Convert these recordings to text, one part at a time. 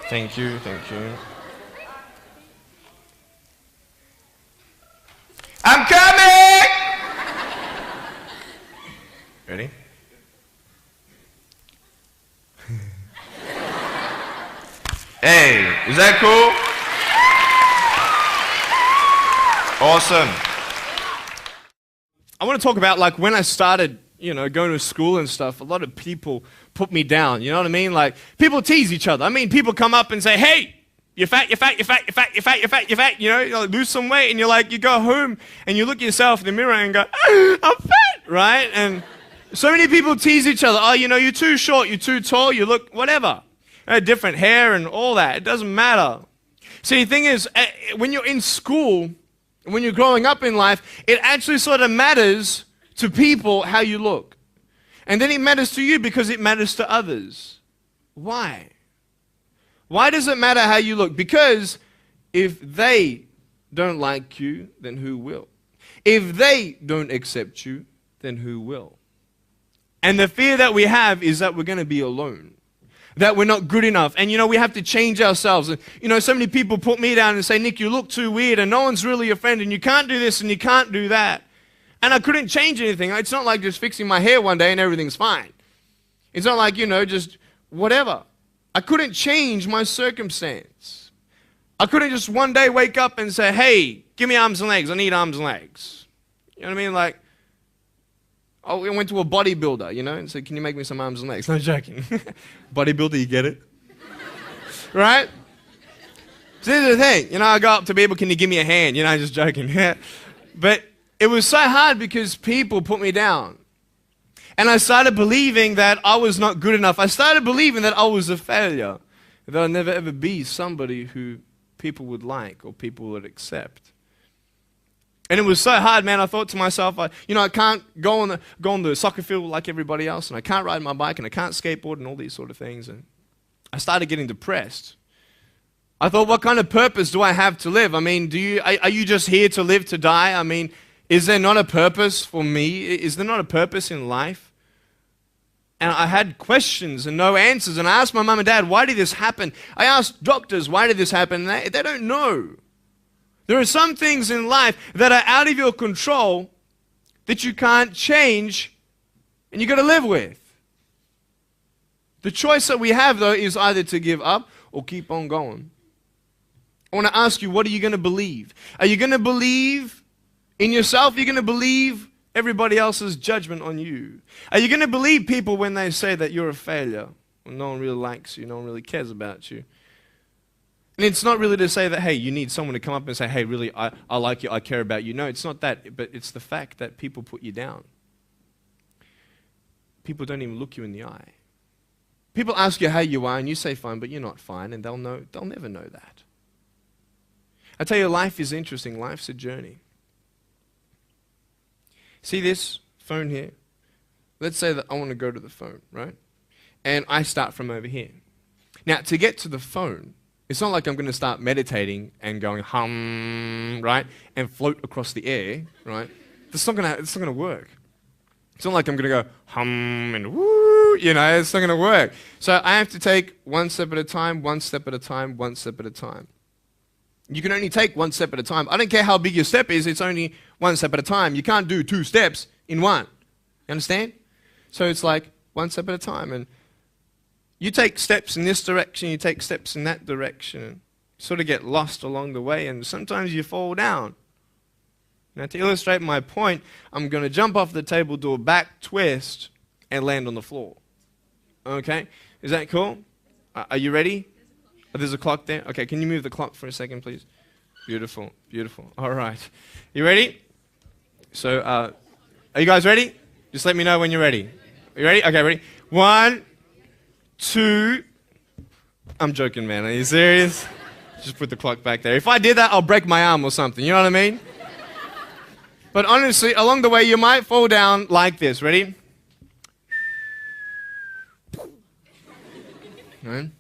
Thank you, thank you. I'm coming! Ready? Hey, is that cool? Awesome. I want to talk about like when I started, going to school and stuff, a lot of people put me down, you know what I mean? Like people tease each other. I mean, people come up and say, hey, you're fat, you're fat, you're fat, you're fat, you're fat, you're fat, you're fat, you like, lose some weight, and you're like, you go home and you look at yourself in the mirror and go, I'm fat, right? And so many people tease each other. Oh, you're too short, you're too tall, you look whatever. Different hair and all that. It doesn't matter. See, the thing is, when you're in school, when you're growing up in life, it actually sort of matters to people how you look. And then it matters to you because it matters to others. Why? Why does it matter how you look? Because if they don't like you, then who will? If they don't accept you, then who will? And the fear that we have is that we're going to be alone. That we're not good enough. And we have to change ourselves. And so many people put me down and say, Nick, you look too weird and no one's really your friend and you can't do this and you can't do that. And I couldn't change anything. It's not like just fixing my hair one day and everything's fine. It's not like, just whatever. I couldn't change my circumstance. I couldn't just one day wake up and say, hey, give me arms and legs. I need arms and legs. You know what I mean? Like, I went to a bodybuilder, and said, can you make me some arms and legs? No joking. Bodybuilder, you get it? Right? So here's the thing. I go up to people, can you give me a hand? Just joking. But it was so hard because people put me down. And I started believing that I was not good enough. I started believing that I was a failure. That I'd never ever be somebody who people would like or people would accept. And it was so hard, man. I thought to myself, I can't go on the soccer field like everybody else, and I can't ride my bike, and I can't skateboard, and all these sort of things. And I started getting depressed. I thought, what kind of purpose do I have to live? I mean, are you just here to live to die? I mean, is there not a purpose for me? Is there not a purpose in life? And I had questions and no answers. And I asked my mum and dad, why did this happen? I asked doctors, why did this happen? And they don't know. There are some things in life that are out of your control that you can't change and you got to live with. The choice that we have, though, is either to give up or keep on going. I want to ask you, what are you going to believe? Are you going to believe in yourself? Are you going to believe everybody else's judgment on you? Are you going to believe people when they say that you're a failure? When no one really likes you, no one really cares about you. And it's not really to say that, hey, you need someone to come up and say, hey, really, I like you, I care about you. No, it's not that, but it's the fact that people put you down. People don't even look you in the eye. People ask you how you are, and you say fine, but you're not fine, and they'll never know that. I tell you, life is interesting. Life's a journey. See this phone here? Let's say that I want to go to the phone, right? And I start from over here. Now, to get to the phone, it's not like I'm going to start meditating and going hum, right, and float across the air, right? It's not going to work. It's not like I'm going to go hum and woo, it's not going to work. So I have to take one step at a time, one step at a time, one step at a time. You can only take one step at a time. I don't care how big your step is, it's only one step at a time. You can't do two steps in one. You understand? So it's like one step at a time. And you take steps in this direction, you take steps in that direction, and sort of get lost along the way, and sometimes you fall down. Now, to illustrate my point, I'm going to jump off the table, do a back twist, and land on the floor. Okay? Is that cool? Are you ready? Oh, there's a clock there? Okay, can you move the clock for a second, please? Beautiful, beautiful. All right. You ready? So, are you guys ready? Just let me know when you're ready. Are you ready? Okay, ready? 1, 2. I'm joking, man. Are you serious? Just put the clock back there. If I did that, I'll break my arm or something. You know what I mean? But honestly, along the way, you might fall down like this. Ready? Right?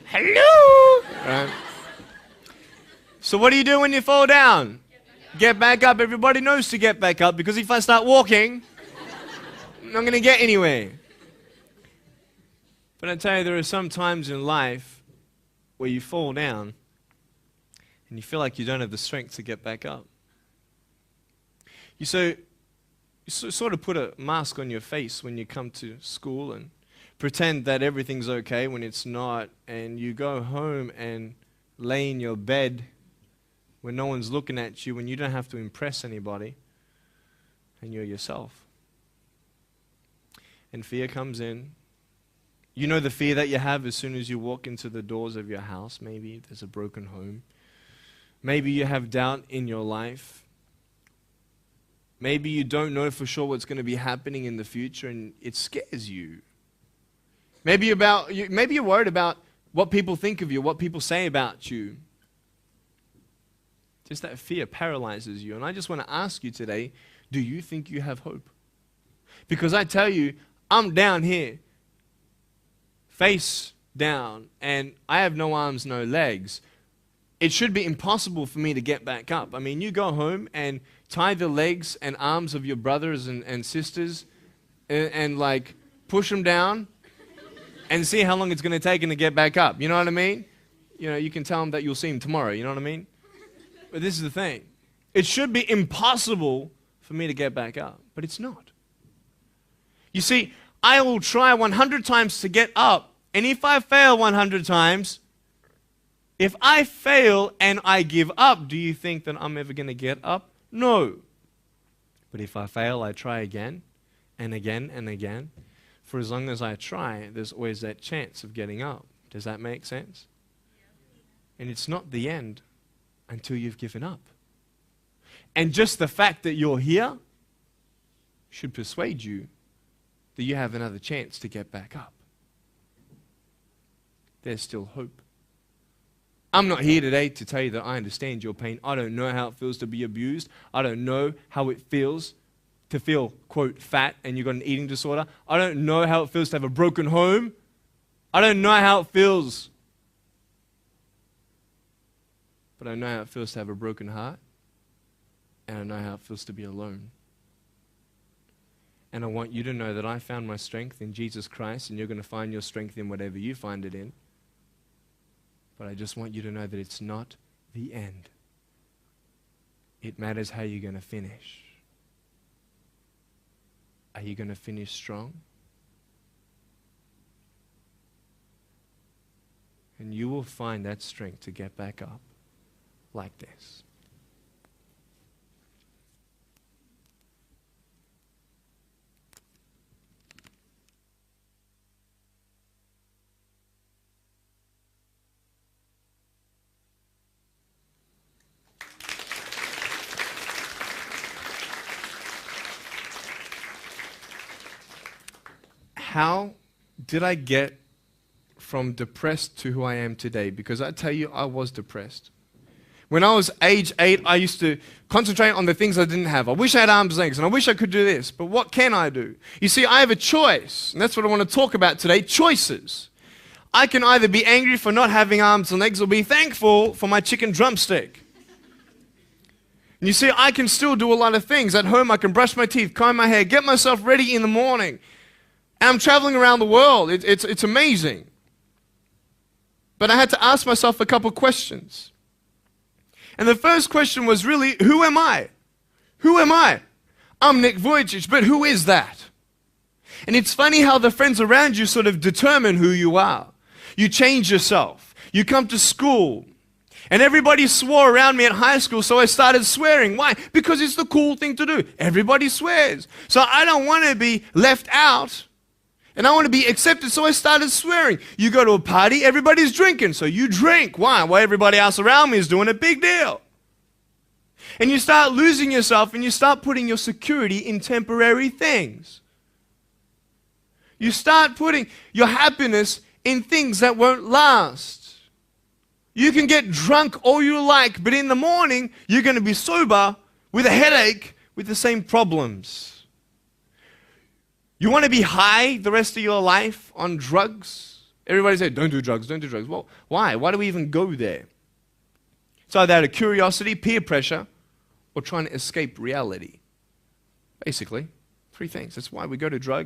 Hello! Right. So what do you do when you fall down? Get back up. Everybody knows to get back up, because if I start walking, I'm not going to get anywhere. But I tell you, there are some times in life where you fall down and you feel like you don't have the strength to get back up. You sort of put a mask on your face when you come to school and pretend that everything's okay when it's not, and you go home and lay in your bed when no one's looking at you, when you don't have to impress anybody, and you're yourself. And fear comes in. You know the fear that you have as soon as you walk into the doors of your house. Maybe there's a broken home. Maybe you have doubt in your life. Maybe you don't know for sure what's going to be happening in the future, and it scares you. Maybe you're worried about what people think of you, what people say about you. Just that fear paralyzes you. And I just want to ask you today, do you think you have hope? Because I tell you, I'm down here, face down, and I have no arms, no legs. It should be impossible for me to get back up. I mean, you go home and tie the legs and arms of your brothers and sisters and like push them down and see how long it's going to take them to get back up. You know what I mean? You know, you can tell them that you'll see them tomorrow. You know what I mean? But this is the thing. It should be impossible for me to get back up, but it's not. You see, I will try 100 times to get up, and if I fail 100 times, if I fail and I give up, do you think that I'm ever going to get up? No. But if I fail, I try again and again and again. For as long as I try, there's always that chance of getting up. Does that make sense? And it's not the end until you've given up. And just the fact that you're here should persuade you that you have another chance to get back up. There's still hope. I'm not here today to tell you that I understand your pain. I don't know how it feels to be abused. I don't know how it feels to feel, quote, fat and you've got an eating disorder. I don't know how it feels to have a broken home. I don't know how it feels. But I know how it feels to have a broken heart. And I know how it feels to be alone. And I want you to know that I found my strength in Jesus Christ, and you're going to find your strength in whatever you find it in. But I just want you to know that it's not the end. It matters how you're going to finish. Are you going to finish strong? And you will find that strength to get back up like this. How did I get from depressed to who I am today? Because I tell you, I was depressed. When I was age 8, I used to concentrate on the things I didn't have. I wish I had arms and legs, and I wish I could do this, but what can I do? You see, I have a choice, and that's what I want to talk about today, choices. I can either be angry for not having arms and legs or be thankful for my chicken drumstick. And you see, I can still do a lot of things. At home, I can brush my teeth, comb my hair, get myself ready in the morning. And I'm traveling around the world. It's amazing. But I had to ask myself a couple questions. And the first question was really, who am I? Who am I? I'm Nick Vujicic, but who is that? And it's funny how the friends around you sort of determine who you are. You change yourself. You come to school. And everybody swore around me at high school, so I started swearing. Why? Because it's the cool thing to do. Everybody swears. So I don't want to be left out. And I want to be accepted, so I started swearing. You go to a party, everybody's drinking, so you drink. Why? Well, everybody else around me is doing a big deal. And you start losing yourself, and you start putting your security in temporary things. You start putting your happiness in things that won't last. You can get drunk all you like, but in the morning, you're going to be sober with a headache with the same problems. You want to be high the rest of your life on drugs? Everybody says, don't do drugs, don't do drugs. Well, why? Why do we even go there? It's either out of curiosity, peer pressure, or trying to escape reality. Basically, three things. That's why we go to drugs.